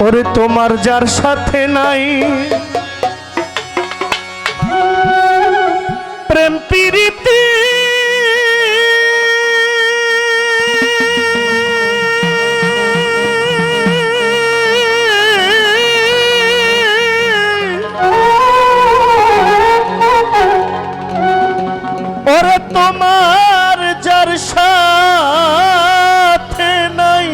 ওরে তোমার যার সাথে নাই প্রেম প্রীতি ওরে তোমার যার সাথে নাই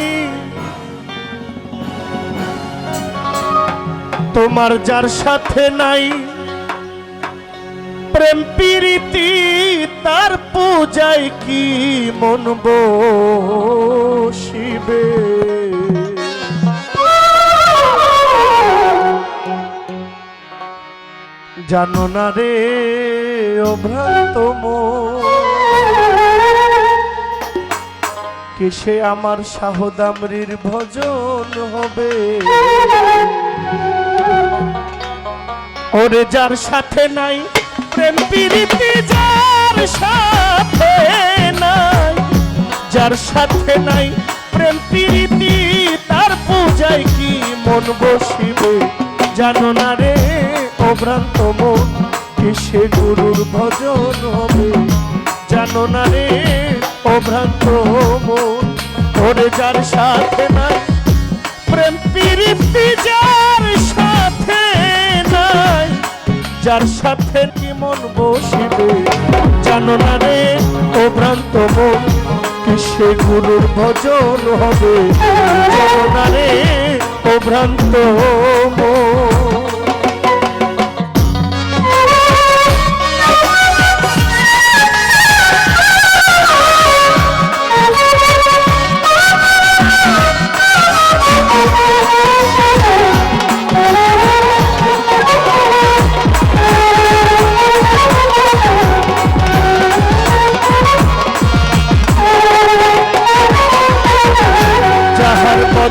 তোমার যার সাথে নাই প্রেম প্রীতি তার পূজায় কি মন বসিবে জানো না রে ও ভ্রান্ত মন কিসে আমার শাহদামরির ভজন হবে ওরে যার সাথে নাই প্রেম প্রীতি যার সাথে নাই যার সাথে নাই প্রেম প্রীতি তার পূজায় কি মন বসিবে জানো না রে ও ভ্রান্ত মন কিসে গুরুর ভজন হবে জানো না রে ও ভ্রান্ত মন ওরে যার সাথে নাই প্রেম প্রীতি যার সাথে নাই যার সাথে কি মন বসিবে জানো না রে ও ভ্রান্ত মন কিসে গুরুর ভজন হবে জানো না রে ও ভ্রান্ত মন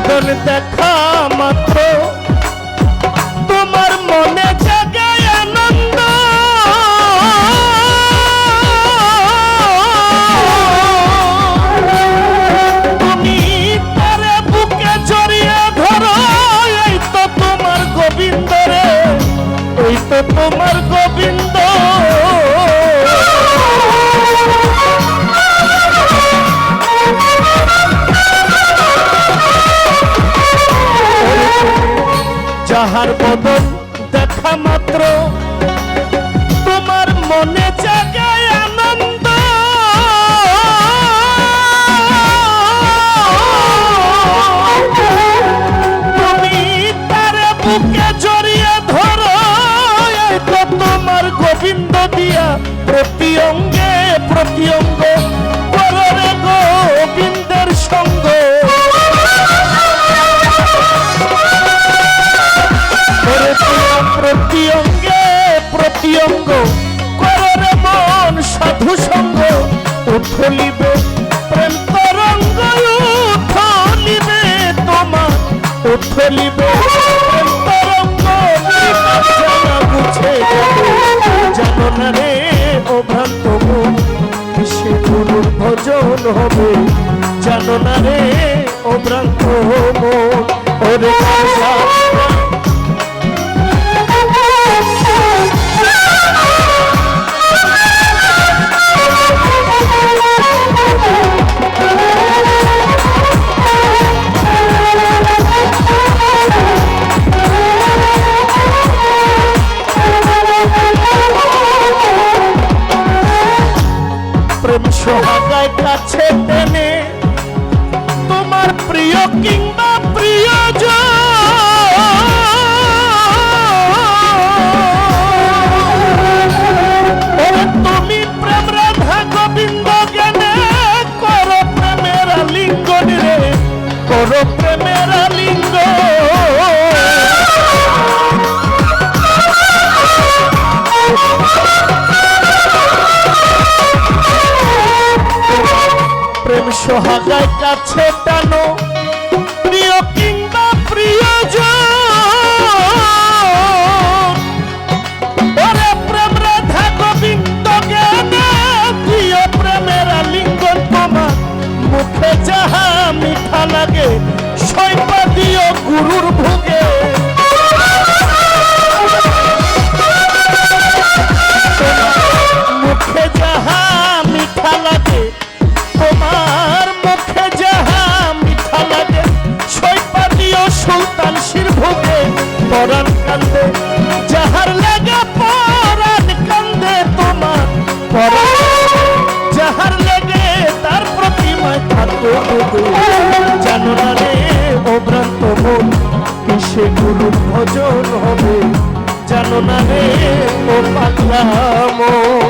বদন দেখা মাত্র তোমার মনে জাগায় আনন্দ তুমি তার বুকে জড়িয়ে ধরো এই তো তোমার গোবিন্দ রে এই তো তোমার গোবিন্দ যাহার বদন দেখা মাত্র তোমার মনে জাগায় আনন্দ তুমি তার বুকে জড়িয়ে ধরো এই তো তোমার গোবিন্দ দিয়া প্রতি অঙ্গে প্রতি অঙ্গ করো রে গোবিন্দের সঙ্গ প্রতি অঙ্গে প্রতি অঙ্গ কররে মন সাধু সঙ্গ উথলিবে প্রেম তরঙ্গ উথলিবে তোমার উথলিবে প্রেম তরঙ্গ জানা বুঝে জানো না রে ও ভ্রান্ত মন কিসে গুরুর ভজন হবে জানো না রে ও ভ্রান্ত মন ওরে প্রেম সোহাগায় কাছে টেনে তোমার প্রিয় কিংবা প্রিয়জন তুমি প্রেম রাধা গোবিন্দ জ্ঞানে করো প্রেমের আলিঙ্গন রে করো প্রেমের আলিঙ্গন প্রেম সোহাগায় কাছে টানো প্রিয় কিংবা প্রিয়জন ওরে প্রেম রাধা গোবিন্দ জ্ঞানে প্রিয় প্রেমের আলিঙ্গন তোমার মুখে যাহা মিঠা লাগে সৈপা দিও গুরুর ভোগে সুলতান শির ভোগে পরাণ কান্দে, যাহার লেগে পরাণ কান্দে তোমার পরাণ, যাহার লেগে তার প্রতিমায় থাকো জানো না রে ও ভ্রান্ত মন কিসে গুরুর ভজন হবে, জানো না রে ও পাগলা মন।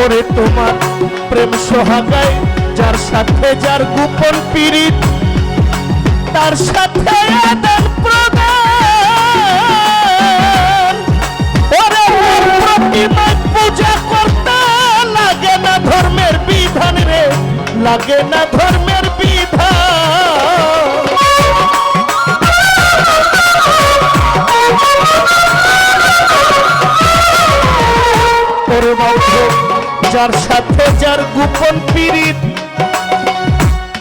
ওরে তোমার প্রেম সোহাগায় যার সাথে যার গোপন পীড়িত, তার সাথে আদান প্রদান, ওরে প্রতিমায় পূজা করতে লাগে না ধর্মের বিধান রে, লাগে না ধর্মের বিধান। ওরে বাবু যার সাথে যার গোপন পীড়িত,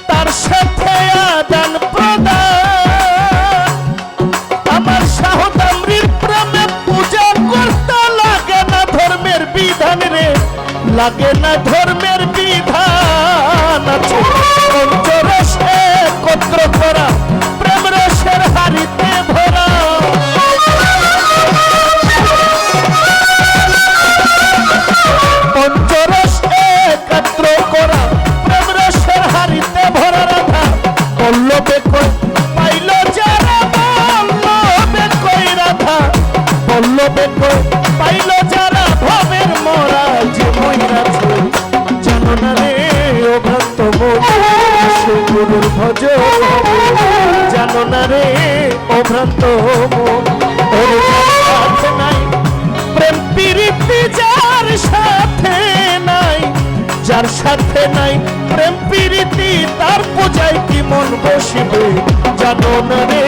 তার সাথে আদান প্রদান, আমার শাহদামরির প্রেমে পূজা করতে লাগে না ধর্মের বিধান রে, লাগে না ধর্মের বিধান। আছে পঞ্চরস একত্র করা প্রেম রসের হাড়িতে ভরা, পঞ্চরস একত্র করা প্রেম রসের হাড়িতে ভরা রাধা, পল্লবে কই পাইল যারা বল্লবে কই রাধা, পল্লবে কই পাইল যারা ভবের মরা যে ময়রাছে, জানো না রে ও ভ্রান্ত মন সে গুরুর ভজন হবে, জানো না রে ও ভ্রান্ত মন। ওরে সাথে নাই প্রেম প্রীতি যার সাথে নাই, যার সাথে নাই প্রেম প্রীতি তার পূজায় কি মন বসিবে, জানো না রে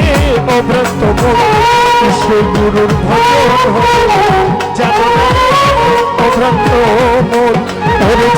ও ভ্রান্ত মন সে গুরুর ভজন হবে, জানো না রে ও ভ্রান্ত মন। ওরে